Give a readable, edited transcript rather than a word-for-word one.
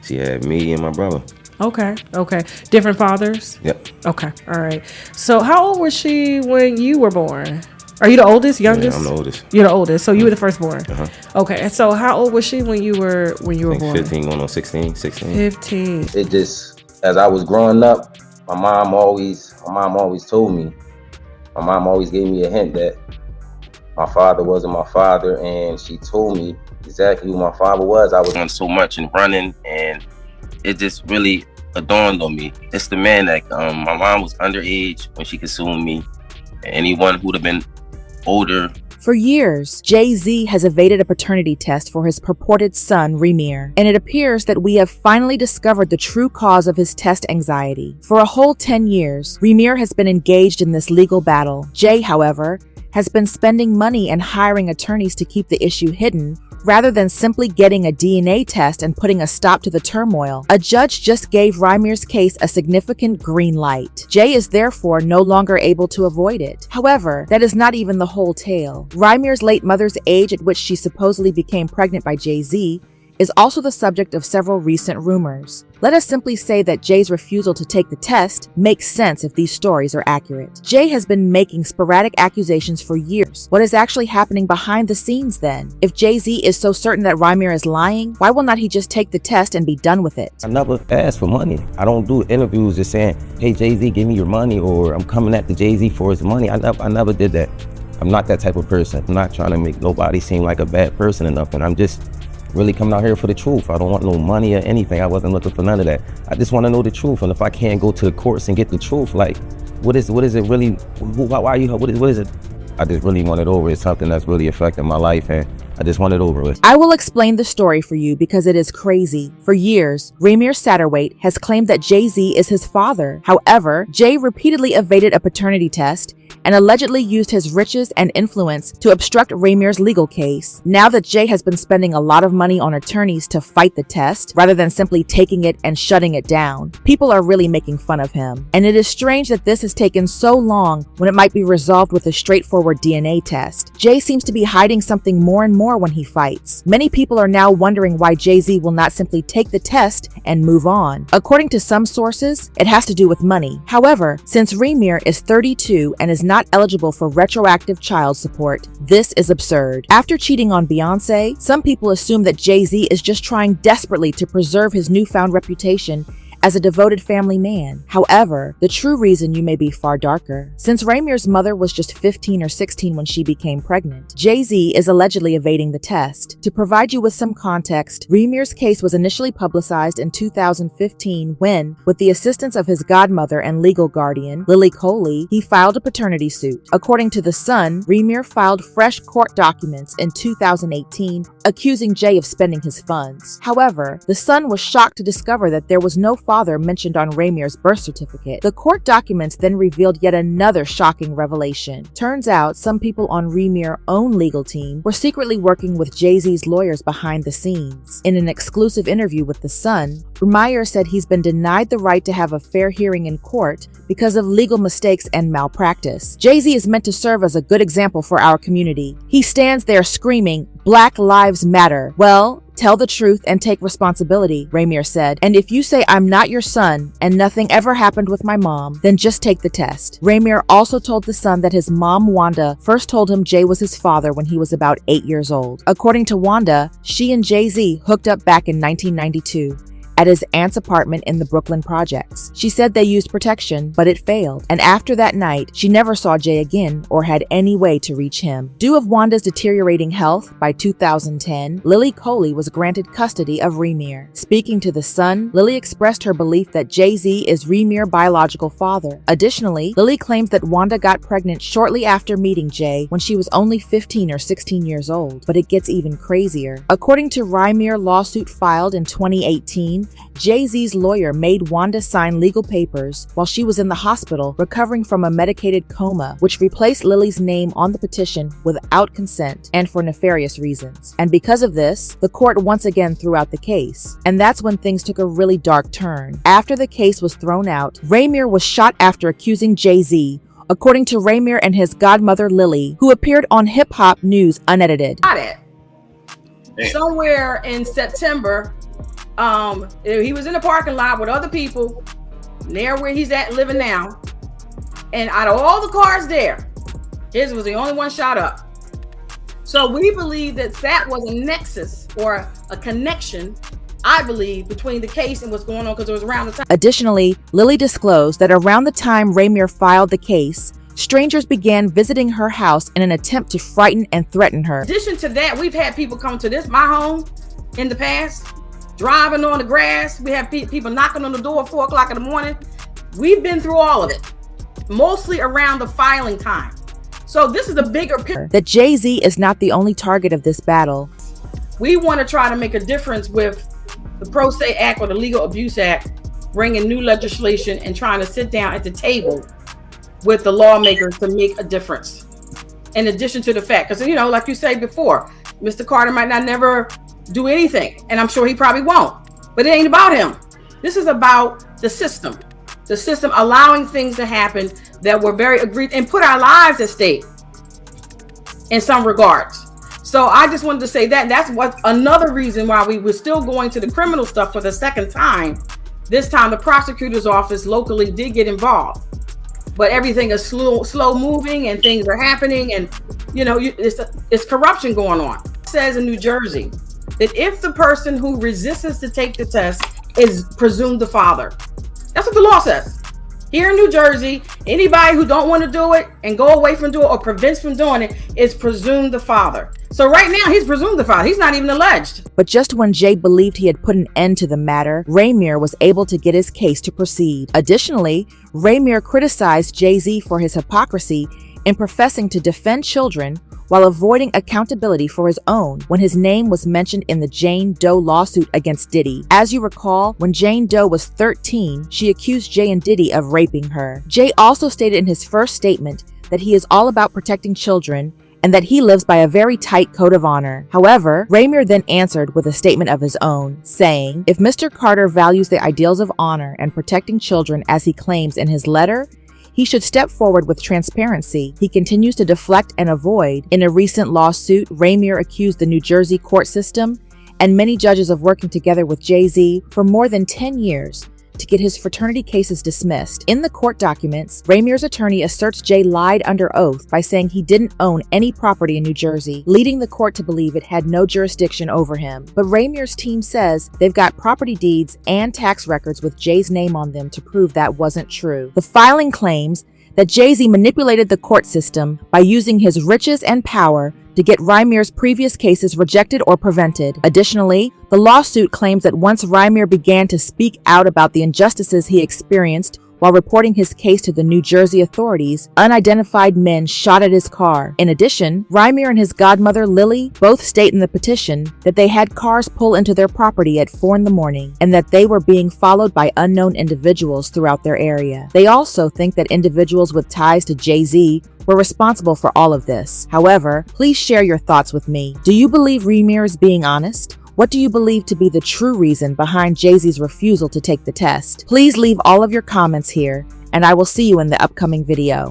She had me and my brother. Okay. Different fathers? Yep. Okay. All right. So how old was she when you were born? Are you the oldest, Yeah, I'm youngest? the oldest. You're the oldest, so you were the firstborn. Uh-huh. Okay. And so how old was she when you were I think born? 15 going on 16. 15. It just, as I was growing up, my mom always told me, my mom always gave me a hint that my father wasn't my father, and she told me exactly who my father was. I was doing so much and running, and it just really dawned on me. It's the man that my mom was underage when she consumed me. Anyone who'd have been older. For years, Jay-Z has evaded a paternity test for his purported son, Rymir, and it appears that we have finally discovered the true cause of his test anxiety. For a whole 10 years, Rymir has been engaged in this legal battle. Jay, however, has been spending money and hiring attorneys to keep the issue hidden, rather than simply getting a DNA test and putting a stop to the turmoil. A judge just gave Rymir's case a significant green light. Jay is therefore no longer able to avoid it. However, that is not even the whole tale. Rymir's late mother's age at which she supposedly became pregnant by Jay-Z is also the subject of several recent rumors. Let us simply say that Jay's refusal to take the test makes sense if these stories are accurate. Jay has been making sporadic accusations for years. What is actually happening behind the scenes then? If Jay-Z is so certain that Rymir is lying, why will not he just take the test and be done with it? I never asked for money. I don't do interviews just saying, hey, Jay-Z, give me your money, or I'm coming at the Jay-Z for his money. I never did that. I'm not that type of person. I'm not trying to make nobody seem like a bad person or nothing. I'm just really coming out here for the truth. I don't want no money or anything. I wasn't looking for none of that. I just want to know the truth. And if I can't go to the courts and get the truth, like, what is it really? Why are you? What is it? I just really want it over. It's something that's really affecting my life, and I just want it over with. I will explain the story for you because it is crazy. For years, Rymir Satterwhite has claimed that Jay-Z is his father. However, Jay repeatedly evaded a paternity test and allegedly used his riches and influence to obstruct Rymir's legal case. Now that Jay has been spending a lot of money on attorneys to fight the test, rather than simply taking it and shutting it down, people are really making fun of him. And it is strange that this has taken so long when it might be resolved with a straightforward DNA test. Jay seems to be hiding something more and more when he fights. Many people are now wondering why Jay-Z will not simply take the test and move on. According to some sources, it has to do with money. However, since Rymir is 32 and is not eligible for retroactive child support, this is absurd. After cheating on Beyonce, some people assume that Jay-Z is just trying desperately to preserve his newfound reputation as a devoted family man. However, the true reason you may be far darker. Since Rymir's mother was just 15 or 16 when she became pregnant, Jay-Z is allegedly evading the test. To provide you with some context, Rymir's case was initially publicized in 2015 when, with the assistance of his godmother and legal guardian, Lily Coley, he filed a paternity suit. According to The Sun, Rymir filed fresh court documents in 2018 accusing Jay of spending his funds. However, The Sun was shocked to discover that there was no father mentioned on Rymir's birth certificate. The court documents then revealed yet another shocking revelation. Turns out some people on Rymir's own legal team were secretly working with Jay-Z's lawyers behind the scenes. In an exclusive interview with The Sun, Rymir said he's been denied the right to have a fair hearing in court because of legal mistakes and malpractice. Jay-Z is meant to serve as a good example for our community. He stands there screaming, "Black Lives Matter." Well, tell the truth and take responsibility, Rymir said. And if you say I'm not your son and nothing ever happened with my mom, then just take the test. Rymir also told The Sun that his mom, Wanda, first told him Jay was his father when he was about 8 years old. According to Wanda, she and Jay-Z hooked up back in 1992. At his aunt's apartment in the Brooklyn projects. She said they used protection, but it failed. And after that night, she never saw Jay again or had any way to reach him. Due of Wanda's deteriorating health, by 2010, Lily Coley was granted custody of Rymir. Speaking to The Sun, Lily expressed her belief that Jay-Z is Rymir's biological father. Additionally, Lily claims that Wanda got pregnant shortly after meeting Jay when she was only 15 or 16 years old. But it gets even crazier. According to Rymir lawsuit filed in 2018, Jay-Z's lawyer made Wanda sign legal papers while she was in the hospital recovering from a medicated coma, which replaced Lily's name on the petition without consent and for nefarious reasons. And because of this, the court once again threw out the case. And that's when things took a really dark turn. After the case was thrown out, Rymir was shot after accusing Jay-Z, according to Rymir and his godmother Lily, who appeared on Hip Hop News Unedited. Got it. Somewhere in September He was in the parking lot with other people near where he's at living now. And out of all the cars there, his was the only one shot up. So we believe that was a nexus or a connection, I believe, between the case and what's going on, because it was around the time. Additionally, Lily disclosed that around the time Rymir filed the case, strangers began visiting her house in an attempt to frighten and threaten her. In addition to that, we've had people come to my home in the past, driving on the grass. We have people knocking on the door at 4 o'clock in the morning. We've been through all of it, mostly around the filing time. So this is a bigger picture. That Jay-Z is not the only target of this battle. We want to try to make a difference with the Pro Se Act or the Legal Abuse Act, bringing new legislation and trying to sit down at the table with the lawmakers to make a difference. In addition to the fact, because, you know, like you said before, Mr. Carter might not never do anything, and I'm sure he probably won't, but it ain't about him. This is about the system allowing things to happen that were very agreed and put our lives at stake in some regards. So I just wanted to say that that's what another reason why we were still going to the criminal stuff for the second time. This time the prosecutor's office locally did get involved, but everything is slow moving and things are happening, and you know, it's corruption going on. It says in New Jersey that if the person who resists to take the test is presumed the father. That's what the law says. Here in New Jersey, anybody who don't want to do it and go away from doing it or prevents from doing it is presumed the father. So right now he's presumed the father. He's not even alleged. But just when Jay believed he had put an end to the matter, Rymir was able to get his case to proceed. Additionally, Rymir criticized Jay-Z for his hypocrisy in professing to defend children while avoiding accountability for his own when his name was mentioned in the Jane Doe lawsuit against Diddy. As you recall, when Jane Doe was 13, she accused Jay and Diddy of raping her. Jay also stated in his first statement that he is all about protecting children and that he lives by a very tight code of honor. However, Rymir then answered with a statement of his own, saying, if Mr. Carter values the ideals of honor and protecting children as he claims in his letter, he should step forward with transparency. He continues to deflect and avoid. In a recent lawsuit, Rymir accused the New Jersey court system and many judges of working together with Jay-Z for more than 10 years to get his fraternity cases dismissed. In the court documents, Rymir's attorney asserts Jay lied under oath by saying he didn't own any property in New Jersey, leading the court to believe it had no jurisdiction over him. But Rymir's team says they've got property deeds and tax records with Jay's name on them to prove that wasn't true. The filing claims that Jay-Z manipulated the court system by using his riches and power to get Rymir's previous cases rejected or prevented. Additionally, the lawsuit claims that once Rymir began to speak out about the injustices he experienced while reporting his case to the New Jersey authorities, unidentified men shot at his car. In addition, Rymir and his godmother Lily both state in the petition that they had cars pull into their property at 4 a.m. and that they were being followed by unknown individuals throughout their area. They also think that individuals with ties to Jay-Z were responsible for all of this. However, please share your thoughts with me. Do you believe Rymir is being honest? What do you believe to be the true reason behind Jay-Z's refusal to take the test? Please leave all of your comments here, and I will see you in the upcoming video.